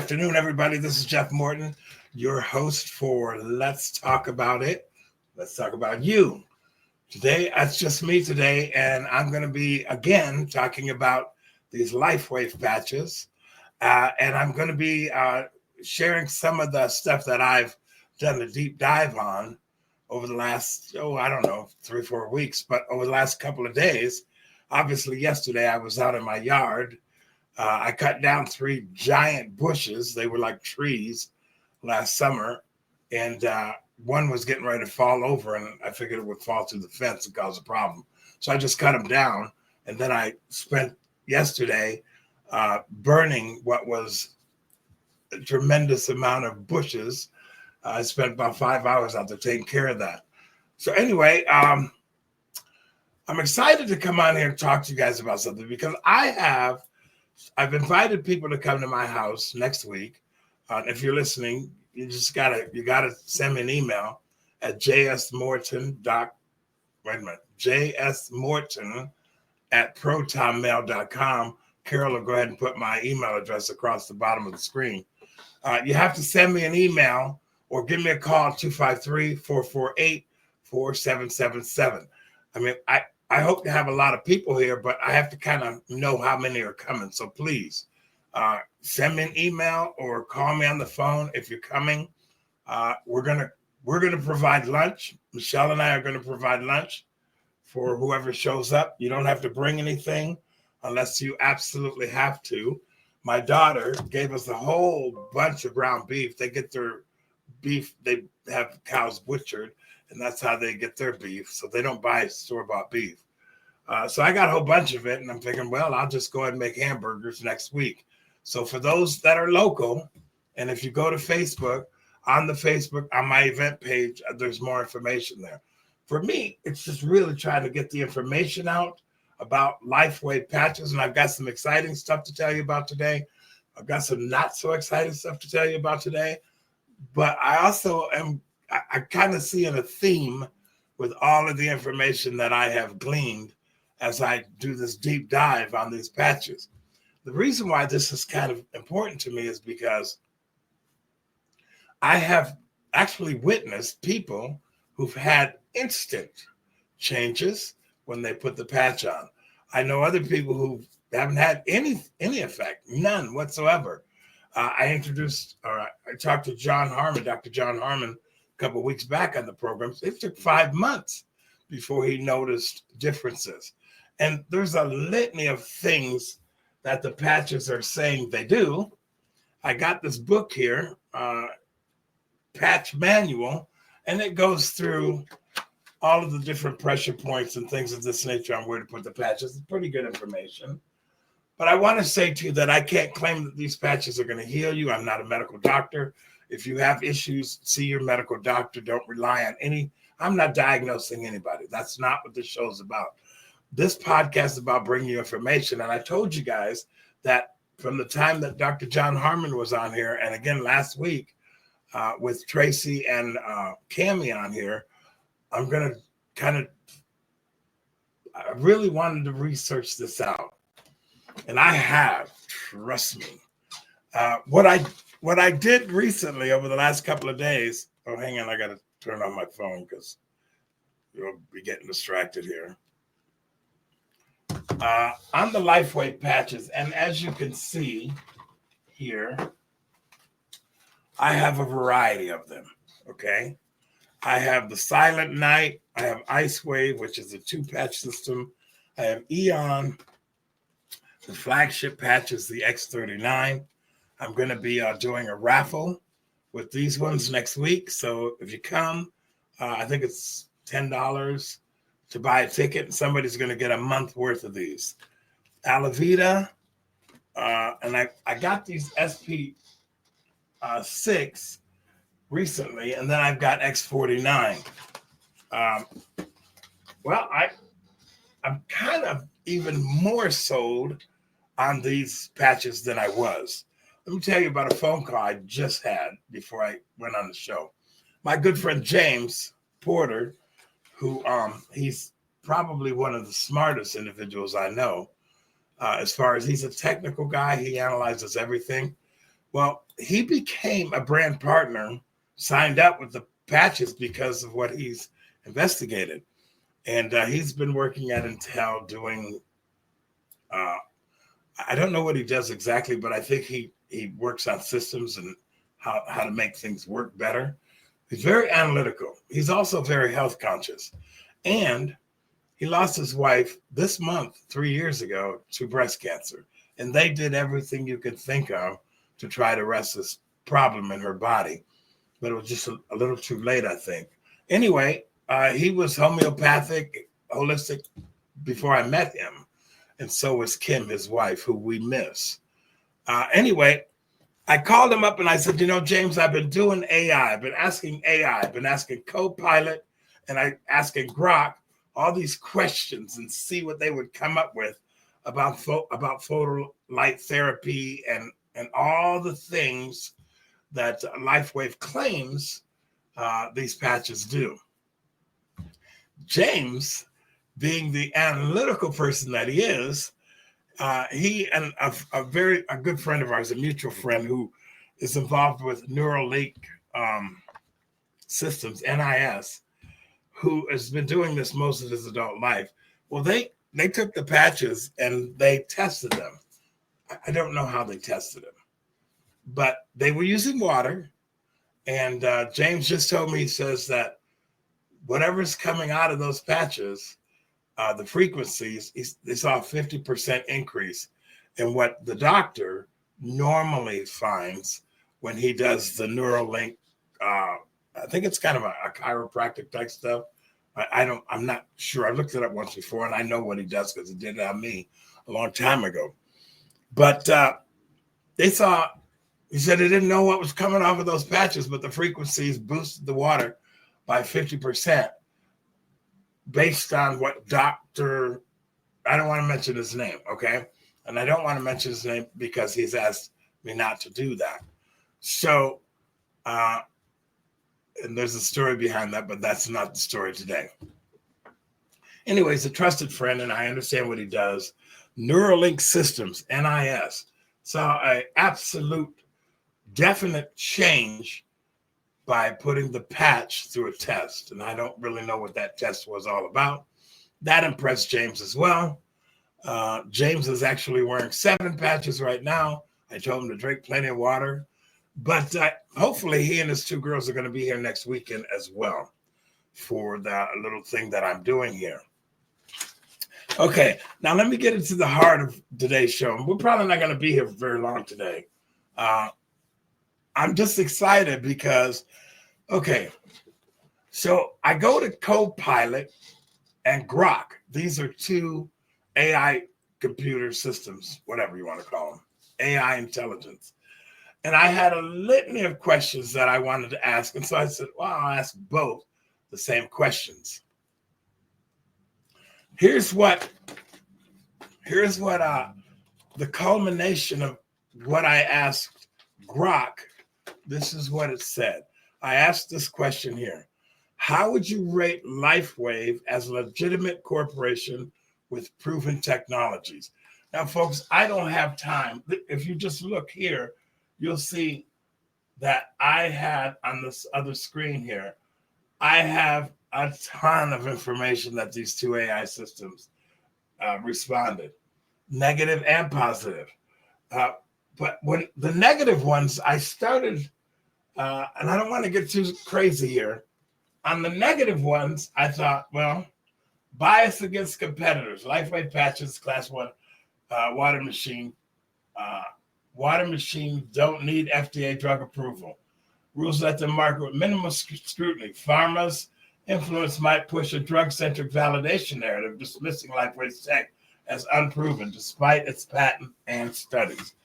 afternoon, everybody. This is Jeff Morton, your host for Let's Talk About It. Let's talk about you. Today, that's just me today, and I'm going to be, again, talking about these LifeWave patches. And I'm going to be sharing some of the stuff that I've done a deep dive on over the last, 3 or 4 weeks. But over the last couple of days, obviously yesterday I was out in my yard. I cut down 3 giant bushes. They were like trees last summer. And one was getting ready to fall over, and I figured it would fall through the fence and cause a problem. So I just cut them down. And then I spent yesterday burning what was a tremendous amount of bushes. I spent about 5 hours out there taking care of that. So anyway, I'm excited to come on here and talk to you guys about something because I've invited people to come to my house next week. If you're listening, you gotta send me an email at jsmorton@protonmail.com. Carol will go ahead and put my email address across the bottom of the screen. You have to send me an email or give me a call, 253-448-4777. I mean, I hope to have a lot of people here, but I have to kind of know how many are coming. So please send me an email or call me on the phone if you're coming. We're gonna provide lunch. Michelle and I are gonna provide lunch for whoever shows up. You don't have to bring anything unless you absolutely have to. My daughter gave us a whole bunch of ground beef. They get their beef. They have cows butchered, and that's how they get their beef. So they don't buy store-bought beef. So I got a whole bunch of it, and I'm thinking, well, I'll just go ahead and make hamburgers next week. So for those that are local, and if you go to Facebook, on my event page, there's more information there. For me, it's just really trying to get the information out about LifeWave patches, and I've got some exciting stuff to tell you about today. I've got some not so exciting stuff to tell you about today, but I also I kind of see a theme with all of the information that I have gleaned as I do this deep dive on these patches. The reason why this is kind of important to me is because I have actually witnessed people who've had instant changes when they put the patch on. I know other people who haven't had any effect, none whatsoever. I talked to John Harmon, Dr. John Harmon, a couple of weeks back on the program. It took 5 months before he noticed differences. And there's a litany of things that the patches are saying they do. I got this book here, Patch Manual, and it goes through all of the different pressure points and things of this nature on where to put the patches. It's pretty good information. But I want to say to you that I can't claim that these patches are going to heal you. I'm not a medical doctor. If you have issues, see your medical doctor. Don't rely on I'm not diagnosing anybody. That's not what this show is about. This podcast is about bringing you information. And I told you guys that from the time that Dr. John Harmon was on here, and again last week with Tracy and Cammie on here, I'm going to I really wanted to research this out. And I have, trust me. What I did recently over the last couple of days, hang on, I got to turn on my phone because you'll be getting distracted here. On the LifeWave patches, and as you can see here, I have a variety of them, okay? I have the Silent Night. I have Ice Wave, which is a 2-patch system. I have Eon. The flagship patch is the X39. I'm going to be doing a raffle with these ones next week. So if you come, I think it's $10 to buy a ticket, and somebody's going to get a month worth of these. Alavita, and I got these SP6 recently, and then I've got X49. I'm kind of even more sold on these patches than I was. Let me tell you about a phone call I just had before I went on the show. My good friend James Porter, who he's probably one of the smartest individuals I know. As far as he's a technical guy, he analyzes everything. Well, he became a brand partner, signed up with the patches because of what he's investigated. And he's been working at Intel doing, I don't know what he does exactly, but I think he works on systems and how to make things work better. He's very analytical. He's also very health conscious. And he lost his wife this month, 3 years ago, to breast cancer. And they did everything you could think of to try to arrest this problem in her body. But it was just a little too late, I think. Anyway, he was homeopathic, holistic before I met him. And so was Kim, his wife, who we miss. Anyway, I called him up and I said, James, I've been doing AI. I've been asking AI. I've been asking Co-Pilot and I asking Grok all these questions and see what they would come up with about photolight therapy and all the things that LifeWave claims these patches do. James, being the analytical person that he is, he and a good friend of ours, a mutual friend who is involved with Neuralink systems, NIS, who has been doing this most of his adult life. Well, they took the patches and they tested them. I don't know how they tested them, but they were using water. And James just told me, he says that whatever's coming out of those patches, the frequencies, they saw a 50% increase in what the doctor normally finds when he does the Neuralink. I think it's kind of a chiropractic type stuff. I'm not sure. I looked it up once before, and I know what he does because he did it on me a long time ago. But he said they didn't know what was coming off of those patches, but the frequencies boosted the water by 50%. Based on what doctor, I don't want to mention his name, okay? And I don't want to mention his name because he's asked me not to do that. So, and there's a story behind that, but that's not the story today. Anyways, a trusted friend, and I understand what he does. Neuralink Systems, NIS, saw an absolute definite change by putting the patch through a test. And I don't really know what that test was all about. That impressed James as well. James is actually wearing 7 patches right now. I told him to drink plenty of water. But hopefully he and his 2 girls are going to be here next weekend as well for the little thing that I'm doing here. Okay, now let me get into the heart of today's show. We're probably not going to be here for very long today. I'm just excited because, okay, so I go to Co-Pilot and Grok. These are 2 AI computer systems, whatever you want to call them, AI intelligence. And I had a litany of questions that I wanted to ask. And so I said, well, I'll ask both the same questions. Here's what the culmination of what I asked Grok. This is what it said. I asked this question here. How would you rate LifeWave as a legitimate corporation with proven technologies? Now, folks, I don't have time. If you just look here, you'll see that I had on this other screen here, I have a ton of information that these 2 AI systems responded, negative and positive. But when the negative ones, I started, and I don't want to get too crazy here. On the negative ones, I thought, well, bias against competitors, LifeWave patches, class 1 water machine. Water machines don't need FDA drug approval. Rules let them market with minimal scrutiny. Pharma's influence might push a drug-centric validation narrative, dismissing LifeWave's tech as unproven, despite its patent and studies.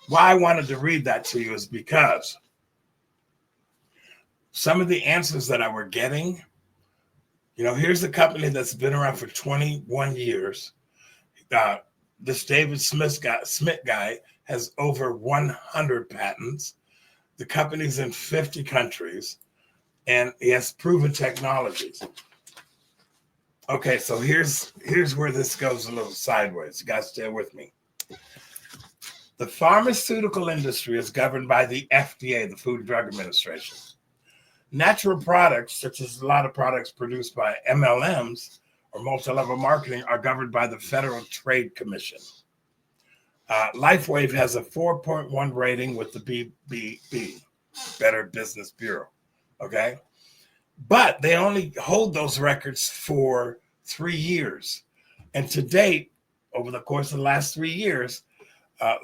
Why I wanted to read that to you is because some of the answers that I were getting, here's a company that's been around for 21 years. This David Smith guy has over 100 patents. The company's in 50 countries, and he has proven technologies. Okay, so here's where this goes a little sideways. You guys stay with me. The pharmaceutical industry is governed by the FDA, the Food and Drug Administration. Natural products, such as a lot of products produced by MLMs or multi-level marketing, are governed by the Federal Trade Commission. LifeWave has a 4.1 rating with the BBB, Better Business Bureau, okay? But they only hold those records for 3 years. And to date, over the course of the last 3 years,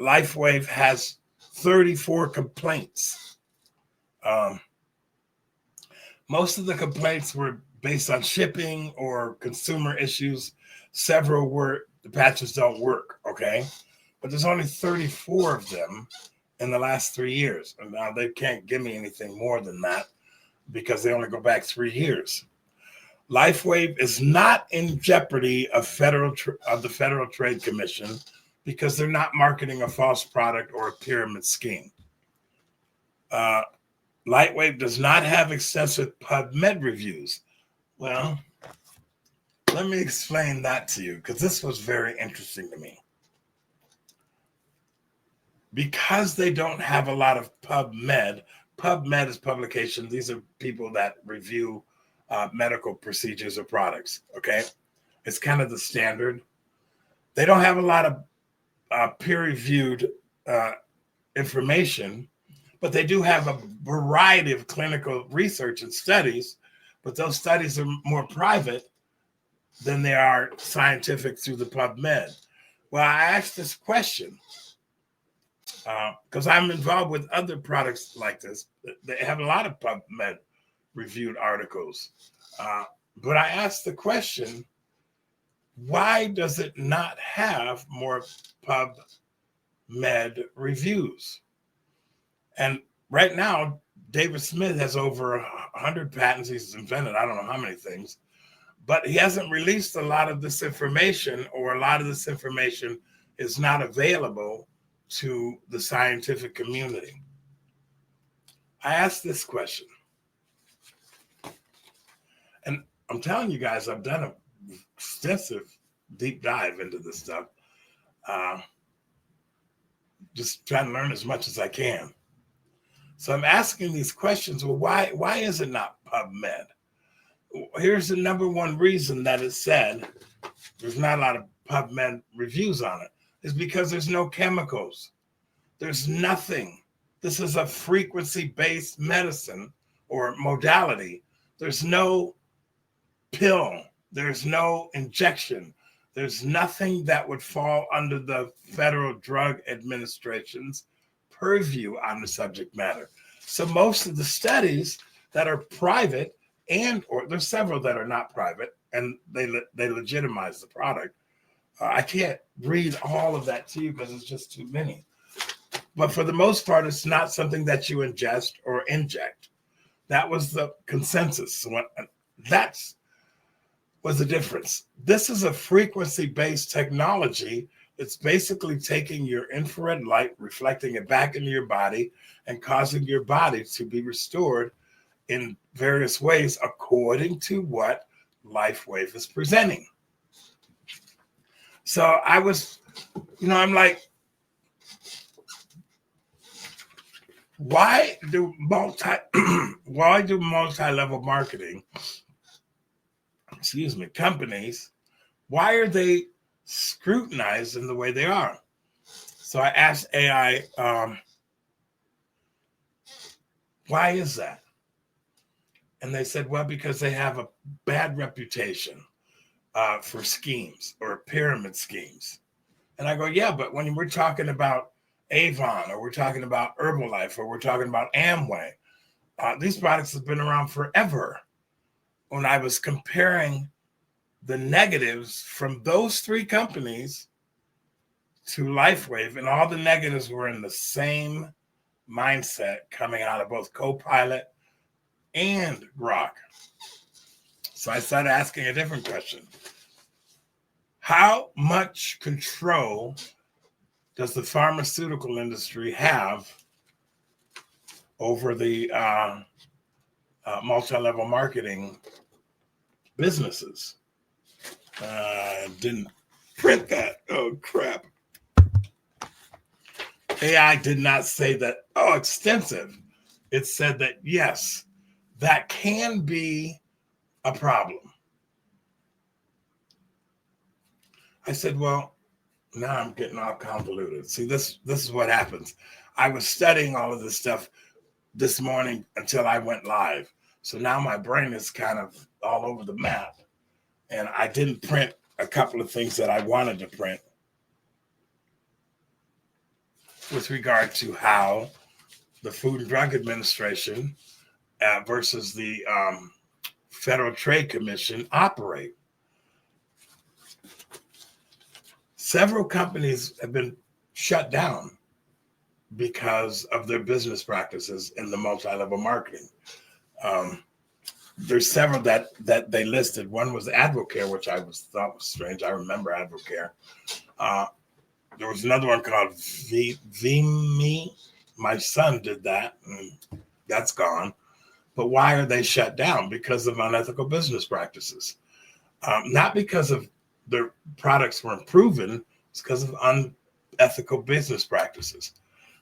LifeWave has 34 complaints. Most of the complaints were based on shipping or consumer issues. Several were the patches don't work, okay? But there's only 34 of them in the last 3 years. And now they can't give me anything more than that because they only go back 3 years. LifeWave is not in jeopardy of the Federal Trade Commission because they're not marketing a false product or a pyramid scheme. LifeWave does not have excessive PubMed reviews. Well, let me explain that to you because this was very interesting to me. Because they don't have a lot of PubMed is publication. These are people that review medical procedures or products, okay? It's kind of the standard. They don't have a lot of peer-reviewed information, but they do have a variety of clinical research and studies, but those studies are more private than they are scientific through the PubMed. Well, I asked this question because I'm involved with other products like this. They have a lot of PubMed reviewed articles. But I asked the question, why does it not have more PubMed reviews? And right now, David Smith has over 100 patents he's invented. I don't know how many things, but he hasn't released a lot of this information, or a lot of this information is not available to the scientific community. I asked this question, and I'm telling you guys, I've done an extensive deep dive into this stuff. Just trying to learn as much as I can. So I'm asking these questions. Well, why is it not PubMed? Here's the number one reason that it said there's not a lot of PubMed reviews on it, is because there's no chemicals. There's nothing. This is a frequency-based medicine or modality. There's no pill. There's no injection. There's nothing that would fall under the Federal Drug Administration's purview on the subject matter. So most of the studies that are private, or there's several that are not private, and they legitimize the product. I can't read all of that to you because it's just too many. But for the most part, it's not something that you ingest or inject. That was the consensus. That was the difference. This is a frequency-based technology. It's basically taking your infrared light, reflecting it back into your body, and causing your body to be restored in various ways according to what LifeWave is presenting. So I was, I'm like, why do multi-level marketing, companies, why are they scrutinized in the way they are? So I asked AI, why is that? And they said, well, because they have a bad reputation for schemes or pyramid schemes. And I go, yeah, but when we're talking about Avon, or we're talking about Herbalife, or we're talking about Amway, these products have been around forever. When I was comparing the negatives from those three companies to LifeWave, and all the negatives were in the same mindset coming out of both Co-Pilot and Grok. So I started asking a different question. How much control does the pharmaceutical industry have over the multi-level marketing businesses? Didn't print that. Oh, crap. AI did not say that, oh, extensive. It said that, yes, that can be a problem. I said, well, now I'm getting all convoluted. See, this is what happens. I was studying all of this stuff this morning until I went live. So now my brain is kind of all over the map. And I didn't print a couple of things that I wanted to print with regard to how the Food and Drug Administration versus the Federal Trade Commission operate. Several companies have been shut down because of their business practices in the multi-level marketing. There's several that they listed. One was Advocare, which I thought was strange. I remember Advocare. There was another one called VMe. My son did that, and that's gone. But why are they shut down? Because of unethical business practices. Not because of their products weren't proven, it's because of unethical business practices.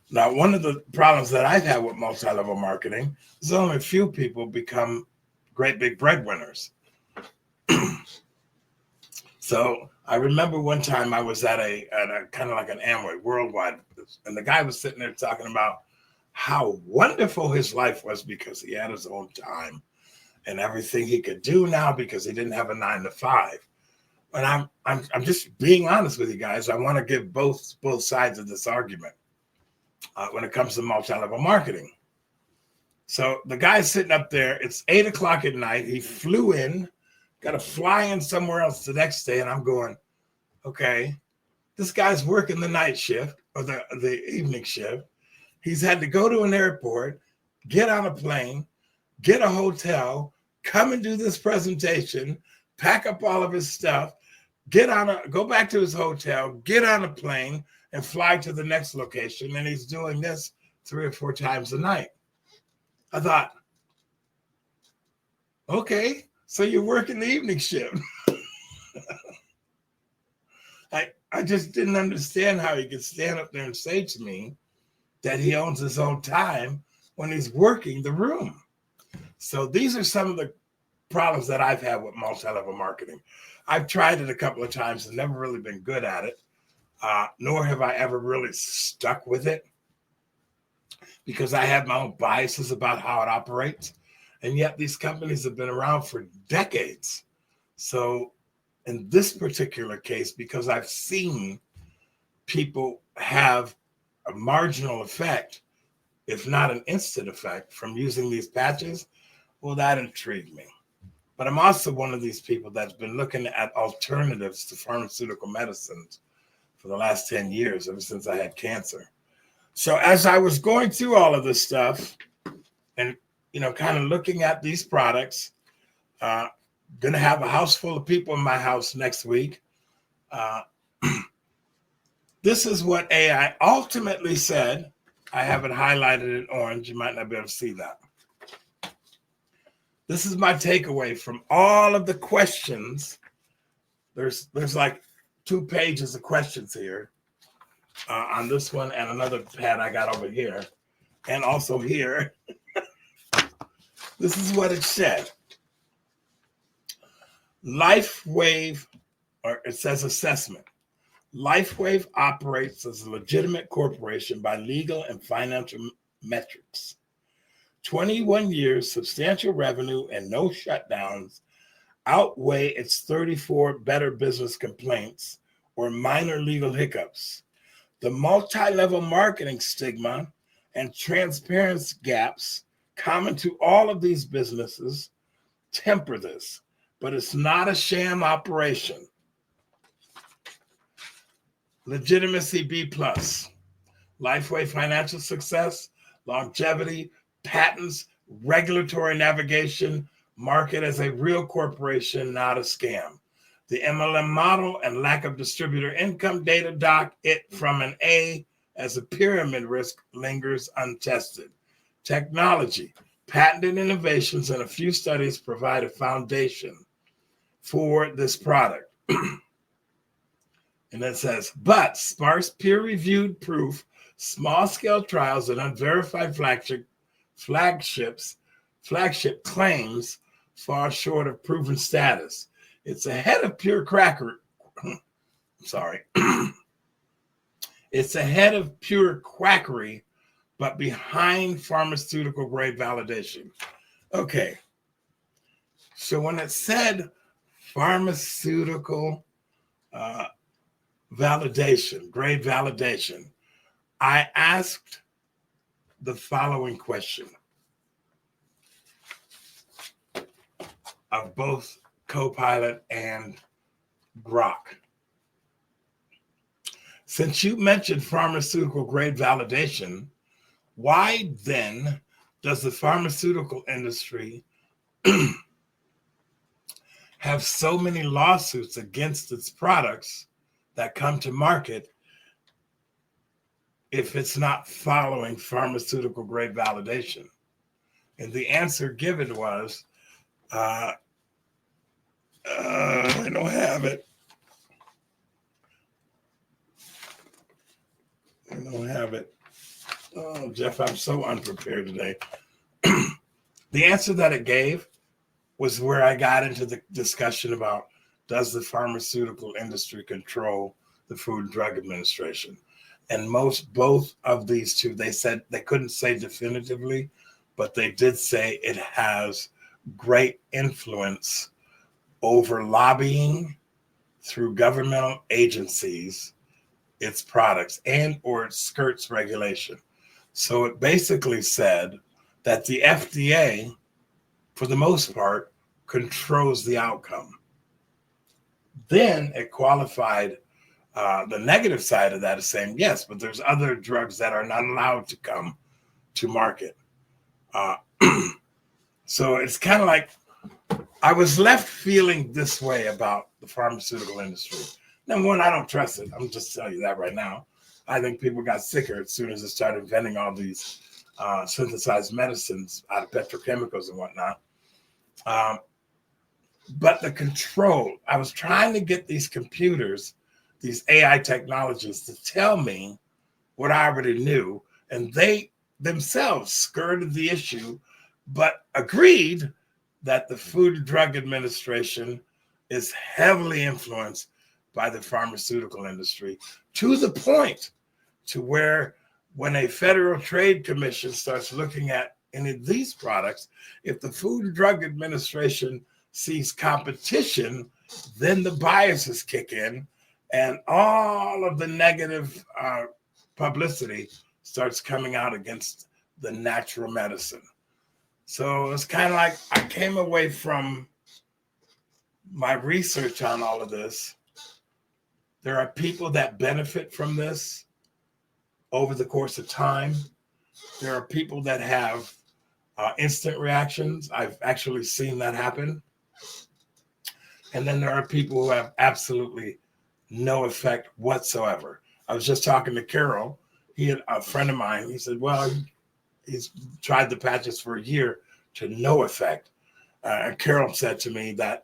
Now, one of the problems that I've had with multi-level marketing is only a few people become great big breadwinners. So I remember one time I was at a kind of like an Amway worldwide, and the guy was sitting there talking about how wonderful his life was because he had his own time and everything he could do now because he didn't have a 9-to-5. And I'm just being honest with you guys. I want to give both sides of this argument when it comes to multi-level marketing. So the guy's sitting up there. It's 8:00 at night. He flew in, got to fly in somewhere else the next day. And I'm going, okay, this guy's working the night shift or the evening shift. He's had to go to an airport, get on a plane, get a hotel, come and do this presentation, pack up all of his stuff, go back to his hotel, get on a plane, and fly to the next location. And he's doing this 3 or 4 times a night. I thought, okay, so you're working the evening shift. I just didn't understand how he could stand up there and say to me that he owns his own time when he's working the room. So these are some of the problems that I've had with multi-level marketing. I've tried it a couple of times and never really been good at it, nor have I ever really stuck with it because I have my own biases about how it operates. And yet these companies have been around for decades. So in this particular case, because I've seen people have a marginal effect, if not an instant effect, from using these patches, well, that intrigued me. But I'm also one of these people that's been looking at alternatives to pharmaceutical medicines for the last 10 years, ever since I had cancer. So as I was going through all of this stuff and, kind of looking at these products, going to have a house full of people in my house next week. This is what AI ultimately said. I have it highlighted in orange. You might not be able to see that. This is my takeaway from all of the questions. There's like 2 pages of questions here on this one and another pad I got over here and also here. This is what it said. LifeWave, or it says assessment. LifeWave operates as a legitimate corporation by legal and financial metrics. 21 years, substantial revenue, and no shutdowns outweigh its 34 Better Business complaints or minor legal hiccups. The multi-level marketing stigma and transparency gaps common to all of these businesses temper this, but it's not a sham operation. Legitimacy B+. LifeWave financial success, longevity, patents, regulatory navigation, market as a real corporation, not a scam. The MLM model and lack of distributor income data dock it from an A as a pyramid risk lingers untested. Technology, patented innovations, and a few studies provide a foundation for this product. And it says, but sparse peer-reviewed proof small-scale trials and unverified flagship claims fall short of proven status. It's ahead of pure quackery. Sorry. It's ahead of pure quackery, but behind pharmaceutical grade validation. Okay. So when it said pharmaceutical validation, grade validation, I asked the following question of both Co-Pilot and Grok. Since you mentioned pharmaceutical grade validation, why then does the pharmaceutical industry have so many lawsuits against its products that come to market if it's not following pharmaceutical grade validation? And the answer given was, I don't have it. I don't have it. Oh, Jeff, I'm so unprepared today. The answer that it gave was where I got into the discussion about, does the pharmaceutical industry control the Food and Drug Administration? And both of these two, they said they couldn't say definitively, but they did say it has great influence over lobbying through governmental agencies, its products, and or it skirts regulation. So it basically said that the FDA, for the most part, controls the outcome. Then it qualified the negative side of that as saying, yes, but there's other drugs that are not allowed to come to market. So it's kind of like, I was left feeling this way about the pharmaceutical industry. Number one, I don't trust it. I'm just telling you that right now. I think people got sicker as soon as they started inventing all these synthesized medicines out of petrochemicals and whatnot. But the control, I was trying to get these computers, these AI technologies, to tell me what I already knew. And they themselves skirted the issue, but agreed that the Food and Drug Administration is heavily influenced by the pharmaceutical industry, to the point to where when a Federal Trade Commission starts looking at any of these products, if the Food and Drug Administration sees competition, then the biases kick in and all of the negative publicity starts coming out against the natural medicine. So it's kind of like I came away from my research on all of this. There are people that benefit from this over the course of time. There are people that have instant reactions. I've actually seen that happen. And then there are people who have absolutely no effect whatsoever. I was just talking to Carol. He had a friend of mine. He said, well, he's tried the patches for a year to no effect. And Carol said to me that,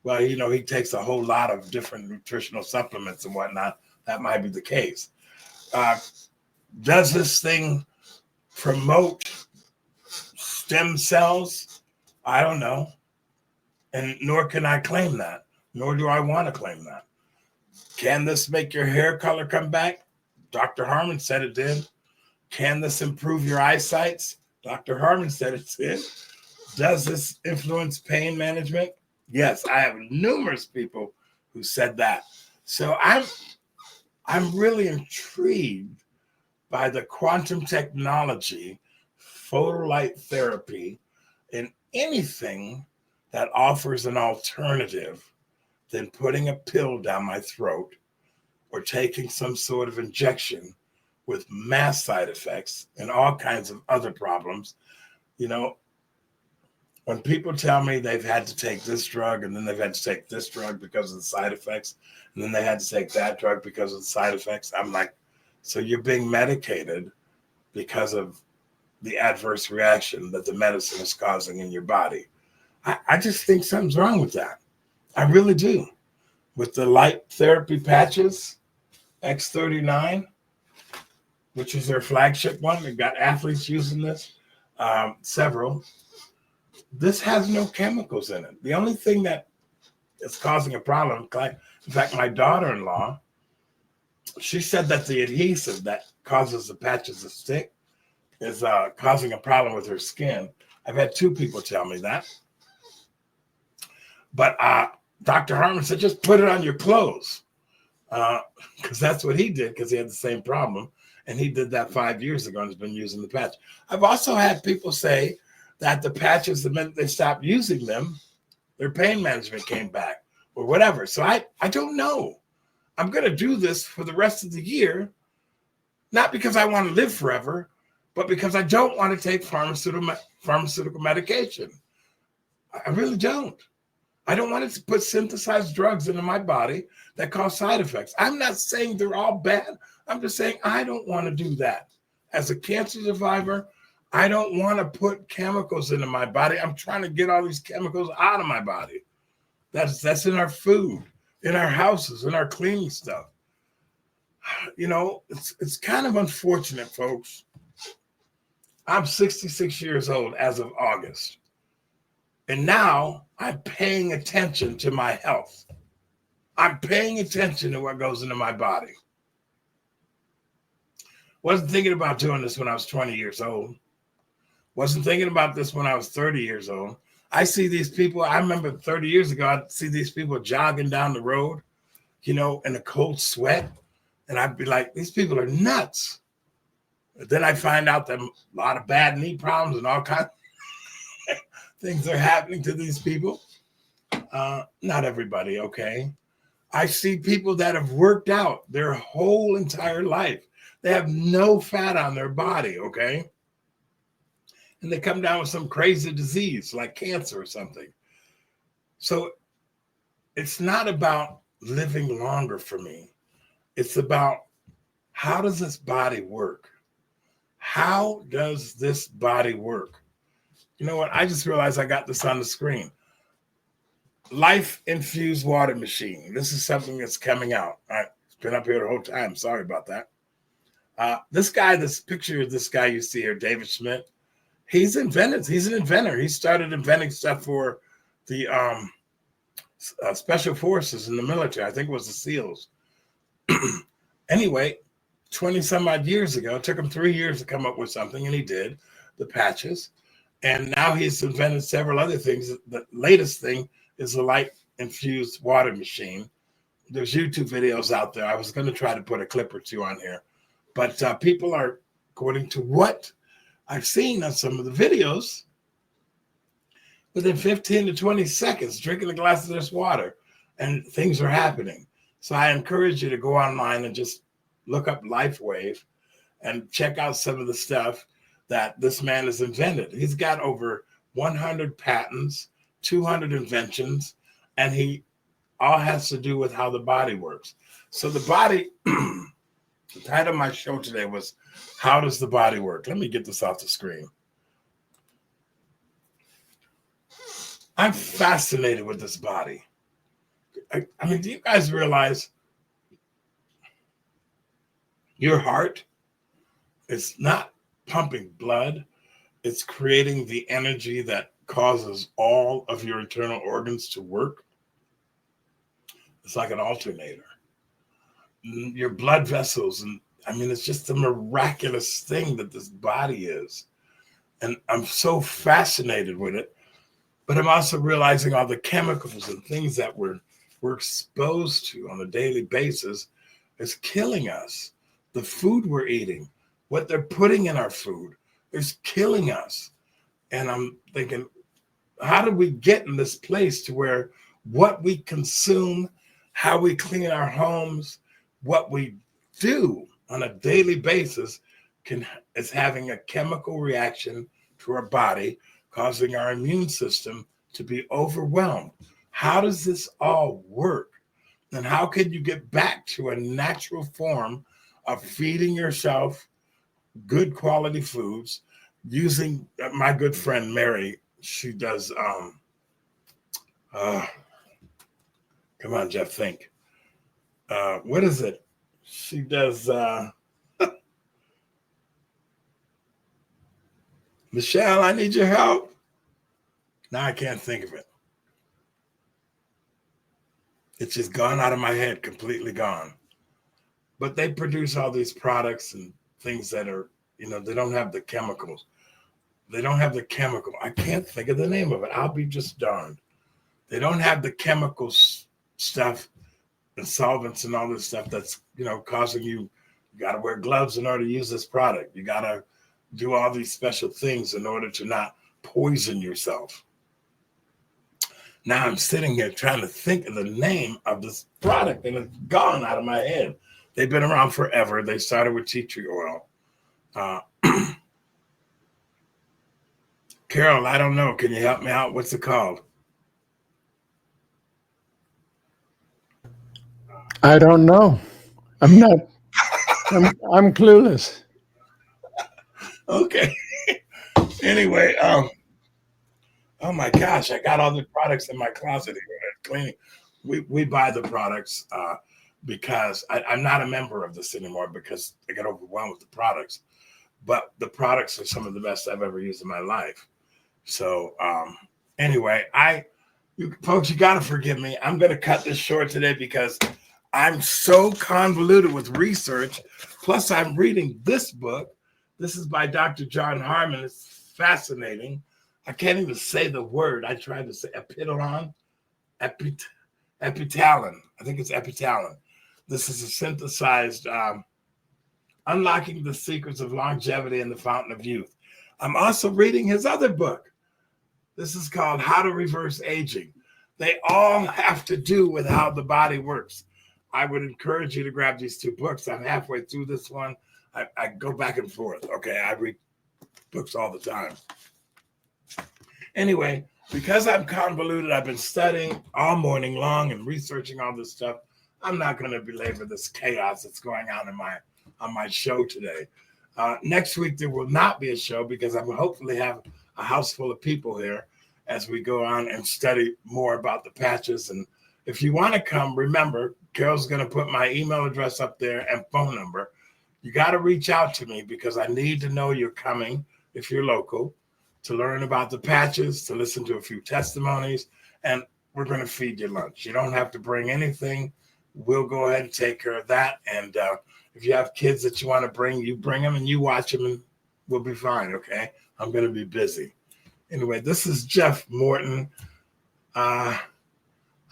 well, you know, he takes a whole lot of different nutritional supplements and whatnot. That might be the case. Does this thing promote stem cells? I don't know. And nor can I claim that, nor do I want to claim that. Can this make your hair color come back? Dr. Harmon said it did. Can this improve your eyesight? Dr. Harmon said it did. Does this influence pain management? Yes, I have numerous people who said that. So I'm really intrigued by the quantum technology, photolight therapy, and anything that offers an alternative than putting a pill down my throat or taking some sort of injection with mass side effects and all kinds of other problems. You know, when people tell me they've had to take this drug and then they've had to take this drug because of the side effects, and then they had to take that drug because of the side effects, I'm like, so you're being medicated because of the adverse reaction that the medicine is causing in your body. I just think something's wrong with that. I really do. With the light therapy patches, X39, which is their flagship one. They've got athletes using this, several. This has no chemicals in it. The only thing that is causing a problem, in fact, my daughter-in-law, she said that the adhesive that causes the patches to stick is causing a problem with her skin. I've had 2 people tell me that. But Dr. Harmon said, just put it on your clothes. Because that's what he did, because he had the same problem. And he did that 5 years ago and has been using the patch. I've also had people say that the patches, the minute they stopped using them, their pain management came back or whatever. So I don't know. I'm going to do this for the rest of the year, not because I want to live forever, but because I don't want to take pharmaceutical medication. I really don't. I don't want to put synthesized drugs into my body that cause side effects. I'm not saying they're all bad. I'm just saying I don't want to do that. As a cancer survivor, I don't want to put chemicals into my body. I'm trying to get all these chemicals out of my body. That's in our food, in our houses, in our cleaning stuff. You know, it's kind of unfortunate, folks. I'm 66 years old as of August. And now I'm paying attention to my health. I'm paying attention to what goes into my body. Wasn't thinking about doing this when I was 20 years old. Wasn't thinking about this when I was 30 years old. I see these people. I remember 30 years ago, I'd see these people jogging down the road, you know, in a cold sweat. And I'd be like, these people are nuts. But then I find out that a lot of bad knee problems and all kinds of things are happening to these people. Not everybody, okay? I see people that have worked out their whole entire life. They have no fat on their body, okay? And they come down with some crazy disease like cancer or something. So it's not about living longer for me. It's about, how does this body work? How does this body work? You know what? I just realized I got this on the screen. Life infused water machine. This is something that's coming out. It's been up here the whole time. Sorry about that. This picture of this guy you see here, David Schmidt, he's an inventor. He started inventing stuff for the special forces in the military. I think it was the SEALs. Anyway, 20 some odd years ago, it took him 3 years to come up with something, and he did, the patches. And now he's invented several other things. The latest thing is the light infused water machine. There's YouTube videos out there. I was going to try to put a clip or 2 on here, but people are, according to what I've seen on some of the videos, within 15 to 20 seconds, drinking a glass of this water, and things are happening. So I encourage you to go online and just look up LifeWave and check out some of the stuff that this man has invented. He's got over 100 patents, 200 inventions, and he all has to do with how the body works. So the body, the title of my show today was, How Does the Body Work? Let me get this off the screen. I'm fascinated with this body. I mean, do you guys realize your heart is not pumping blood? It's creating the energy that causes all of your internal organs to work. It's like an alternator. Your blood vessels, and I mean, it's just a miraculous thing that this body is. And I'm so fascinated with it. But I'm also realizing all the chemicals and things that we're exposed to on a daily basis is killing us. The food we're eating, what they're putting in our food is killing us. And I'm thinking, how did we get in this place to where what we consume, how we clean our homes, what we do on a daily basis is having a chemical reaction to our body, causing our immune system to be overwhelmed? How does this all work? And how can you get back to a natural form of feeding yourself good quality foods using my good friend Mary? She does, come on, Jeff, think. What is it? She does, Michelle, I need your help. Now I can't think of it. It's just gone out of my head, completely gone. But they produce all these products and things that are, they don't have the chemicals. They don't have the chemical. I can't think of the name of it. I'll be just darned. They don't have the chemicals stuff and solvents and all this stuff that's, causing you got to wear gloves in order to use this product. You got to do all these special things in order to not poison yourself. Now I'm sitting here trying to think of the name of this product, and it's gone out of my head. They've been around forever. They started with tea tree oil. Carol, I don't know. Can you help me out? What's it called? I don't know. I'm clueless. Okay. Anyway, oh my gosh, I got all the products in my closet here cleaning. We buy the products because I'm not a member of this anymore because I get overwhelmed with the products. But the products are some of the best I've ever used in my life. So anyway, you folks, you got to forgive me. I'm going to cut this short today because I'm so convoluted with research. Plus, I'm reading this book. This is by Dr. John Harmon. It's fascinating. I can't even say the word. I tried to say epitalon. Epitalon. I think it's epitalon. This is a synthesized Unlocking the Secrets of Longevity and the Fountain of Youth. I'm also reading his other book. This is called How to Reverse Aging. They all have to do with how the body works. I would encourage you to grab these two books. I'm halfway through this one. I go back and forth. Okay, I read books all the time. Anyway, because I'm convoluted, I've been studying all morning long and researching all this stuff. I'm not going to belabor this chaos that's going on on my show today. Next week, there will not be a show because I will hopefully have a house full of people here as we go on and study more about the patches. And if you want to come, remember, Carol's going to put my email address up there and phone number. You got to reach out to me because I need to know you're coming if you're local to learn about the patches, to listen to a few testimonies, and we're going to feed you lunch. You don't have to bring anything. We'll go ahead and take care of that. And if you have kids that you want to bring, you bring them and you watch them and we'll be fine, okay? I'm going to be busy. Anyway, this is Jeff Morton. I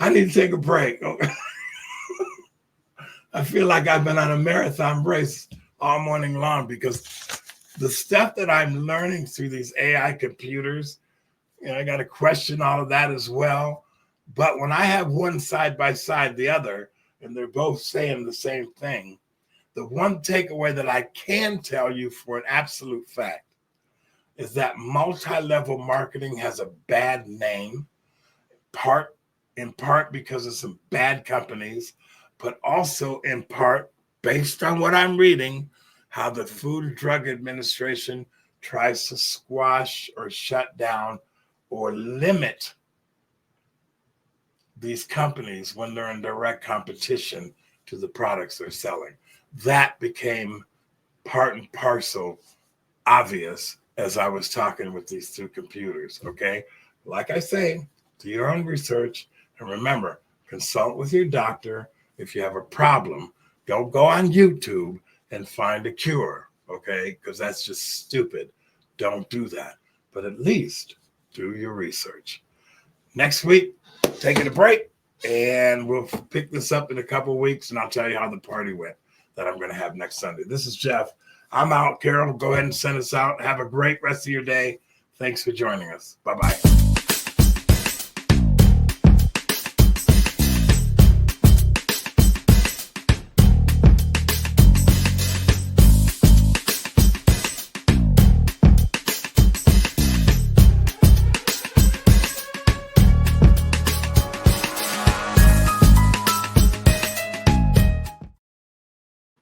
need to take a break. I feel like I've been on a marathon race all morning long because the stuff that I'm learning through these AI computers, I got to question all of that as well. But when I have one side by side the other, and they're both saying the same thing, the one takeaway that I can tell you for an absolute fact is that multi-level marketing has a bad name, in part because of some bad companies, but also in part based on what I'm reading, how the Food and Drug Administration tries to squash or shut down or limit these companies when they're in direct competition to the products they're selling. That became part and parcel obvious as I was talking with these two computers, okay? Like I say, do your own research, and remember, consult with your doctor. If you have a problem, don't go on YouTube and find a cure, okay? Because that's just stupid. Don't do that. But at least do your research. Next week, taking a break, and we'll pick this up in a couple of weeks, and I'll tell you how the party went that I'm going to have next Sunday. This is Jeff. I'm out. Carol, go ahead and send us out. Have a great rest of your day. Thanks for joining us. Bye-bye.